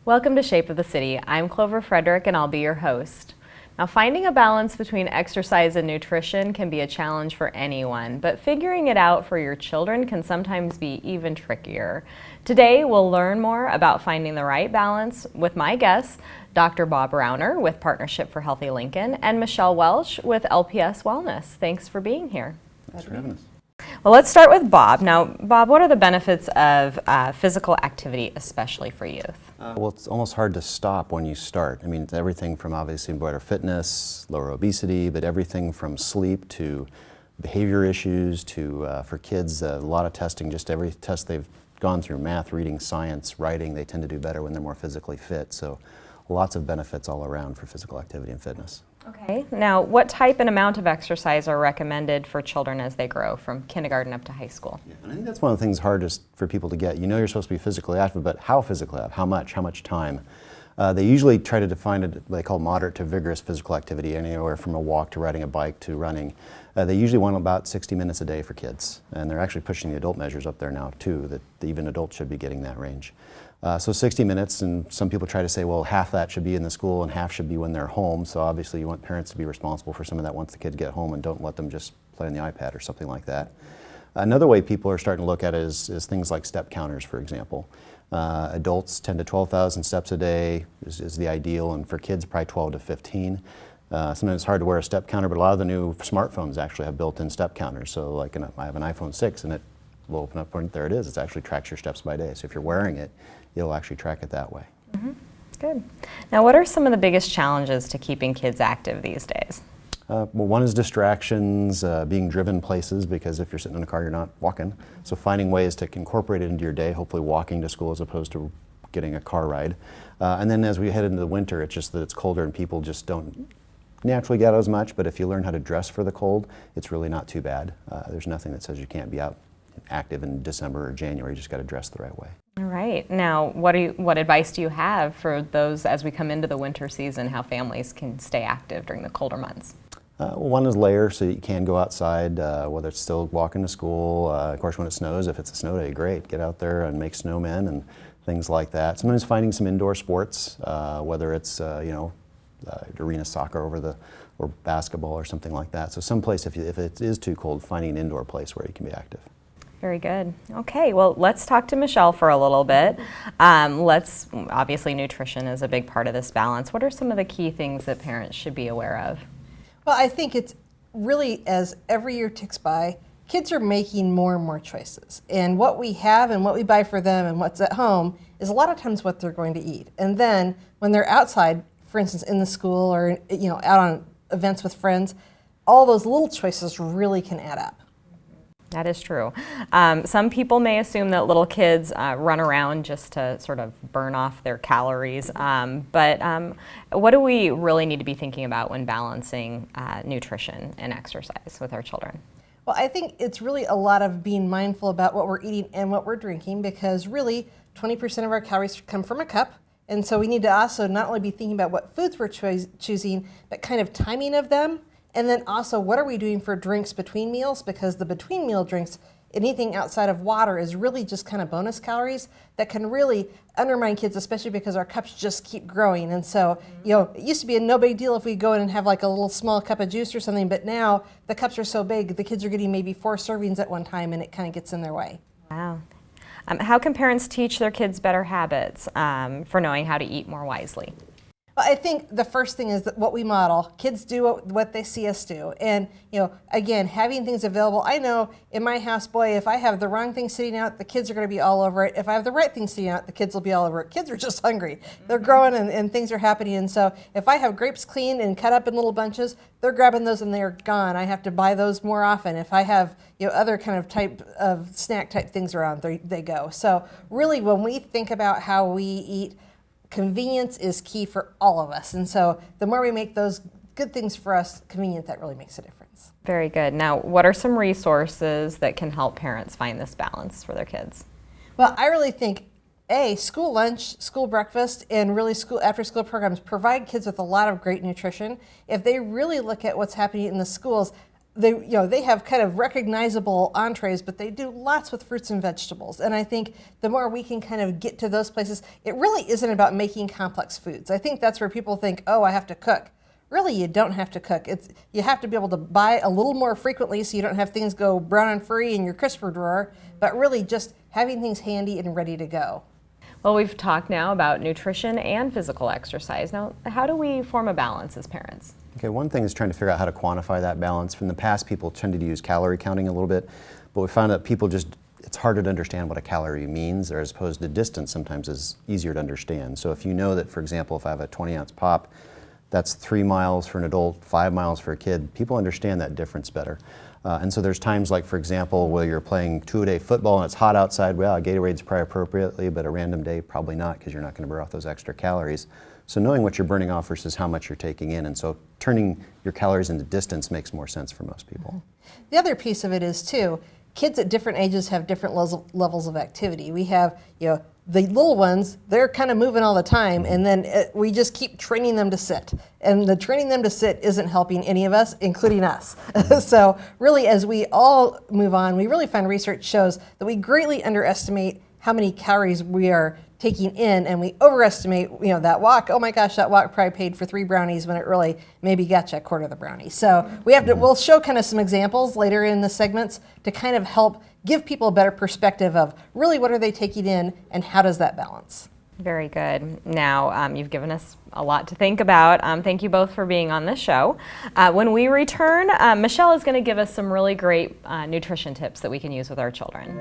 Welcome to Shape of the City. I'm Clover Frederick and I'll be your host. Now, finding a balance between exercise and nutrition can be a challenge for anyone, but figuring it out for your children can sometimes be even trickier. Today, we'll learn more about finding the right balance with my guests, Dr. Bob Rauner with Partnership for Healthy Lincoln and Michelle Welch with LPS Wellness. Thanks for being here. Thanks for having us. Well, let's start with Bob. Now, Bob, what are the benefits of physical activity, especially for youth? Well, it's almost hard to stop when you start. I mean, it's everything from obviously better fitness, lower obesity, but everything from sleep to behavior issues to, for kids, a lot of testing, just every test they've gone through, math, reading, science, writing, they tend to do better when they're more physically fit. So lots of benefits all around for physical activity and fitness. Okay. Now, what type and amount of exercise are recommended for children as they grow from kindergarten up to high school? Yeah, and I think that's one of the things hardest for people to get. You know you're supposed to be physically active, but how physically active? How much time? They usually try to define it what they call moderate to vigorous physical activity, anywhere from a walk to riding a bike to running. They usually want about 60 minutes a day for kids, and they're actually pushing the adult measures up there now too, that even adults should be getting that range. So 60 minutes, and some people try to say, well, half that should be in the school and half should be when they're home. So obviously you want parents to be responsible for some of that once the kids get home and don't let them just play on the iPad or something like that. Another way people are starting to look at it is things like step counters, for example. Adults 10 to 12,000 steps a day is the ideal, and for kids probably 12 to 15. Sometimes it's hard to wear a step counter, but a lot of the new smartphones actually have built-in step counters. So like I have an iPhone 6 and it will open up and there it is. It actually tracks your steps by day. So if you're wearing it, it'll actually track it that way. Mm-hmm. Good. Now, what are some of the biggest challenges to keeping kids active these days? Well, one is distractions, being driven places, because if you're sitting in a car, you're not walking. So finding ways to incorporate it into your day, hopefully walking to school as opposed to getting a car ride. And then as we head into the winter, it's just that it's colder and people just don't naturally get out as much, but if you learn how to dress for the cold, it's really not too bad. There's nothing that says you can't be out active in December or January. You just got to dress the right way. All right. Now, what advice do you have for those as we come into the winter season, how families can stay active during the colder months? Well, one is layer, so you can go outside, whether it's still walking to school. Of course, when it snows, if it's a snow day, great. Get out there and make snowmen and things like that. Sometimes finding some indoor sports, whether it's arena soccer or basketball or something like that. So someplace, if it is too cold, finding an indoor place where you can be active. Very good. Okay, well, let's talk to Michelle for a little bit. Obviously nutrition is a big part of this balance. What are some of the key things that parents should be aware of? Well, I think it's really, as every year ticks by, kids are making more and more choices. And what we have and what we buy for them and what's at home is a lot of times what they're going to eat. And then when they're outside, for instance, in the school or out on events with friends, all those little choices really can add up. That is true. Some people may assume that little kids run around just to sort of burn off their calories, but what do we really need to be thinking about when balancing nutrition and exercise with our children? Well, I think it's really a lot of being mindful about what we're eating and what we're drinking, because really 20% of our calories come from a cup. And so we need to also not only be thinking about what foods we're choosing, but kind of timing of them. And then also, what are we doing for drinks between meals? Because the between meal drinks, anything outside of water, is really just kind of bonus calories that can really undermine kids, especially because our cups just keep growing. And so, it used to be a no big deal if we go in and have like a little small cup of juice or something, but now the cups are so big, the kids are getting maybe 4 servings at one time, and it kind of gets in their way. Wow. How can parents teach their kids better habits for knowing how to eat more wisely? I think the first thing is that what we model. Kids do what they see us do. And, again, having things available. I know in my house, boy, if I have the wrong thing sitting out, the kids are going to be all over it. If I have the right thing sitting out, the kids will be all over it. Kids are just hungry. They're growing and things are happening. And so if I have grapes cleaned and cut up in little bunches, they're grabbing those and they're gone. I have to buy those more often. If I have, other kind of type of snack type things around, they go. So really, when we think about how we eat, convenience is key for all of us. And so the more we make those good things for us convenient, that really makes a difference. Very good. Now, what are some resources that can help parents find this balance for their kids? Well, I really think, school lunch, school breakfast, and really after school programs provide kids with a lot of great nutrition. If they really look at what's happening in the schools, they have kind of recognizable entrees, but they do lots with fruits and vegetables. And I think the more we can kind of get to those places, it really isn't about making complex foods. I think that's where people think, oh, I have to cook. Really, you don't have to cook. You have to be able to buy a little more frequently so you don't have things go brown and furry in your crisper drawer, but really just having things handy and ready to go. Well, we've talked now about nutrition and physical exercise. Now, how do we form a balance as parents? Okay, one thing is trying to figure out how to quantify that balance. From the past, people tended to use calorie counting a little bit, but we found that it's harder to understand what a calorie means, or as opposed to distance sometimes is easier to understand. So if you know that, for example, if I have a 20-ounce pop, that's 3 miles for an adult, 5 miles for a kid, people understand that difference better. And so there's times like, for example, where you're playing 2-a-day football and it's hot outside, well, a Gatorade's probably appropriately, but a random day, probably not, because you're not going to burn off those extra calories. So knowing what you're burning off versus how much you're taking in, and so turning your calories into distance makes more sense for most people. The other piece of it is, too, kids at different ages have different levels of activity. We have, the little ones, they're kind of moving all the time, and then we just keep training them to sit. And the training them to sit isn't helping any of us, including us. So really, as we all move on, we really find research shows that we greatly underestimate how many calories we are taking in, and we overestimate, that walk. Oh my gosh, that walk probably paid for 3 brownies when it really maybe got you a quarter of the brownie. So we'll show kind of some examples later in the segments to kind of help give people a better perspective of really what are they taking in and how does that balance. Very good. Now, you've given us a lot to think about. Thank you both for being on this show. When we return, Michelle is going to give us some really great nutrition tips that we can use with our children.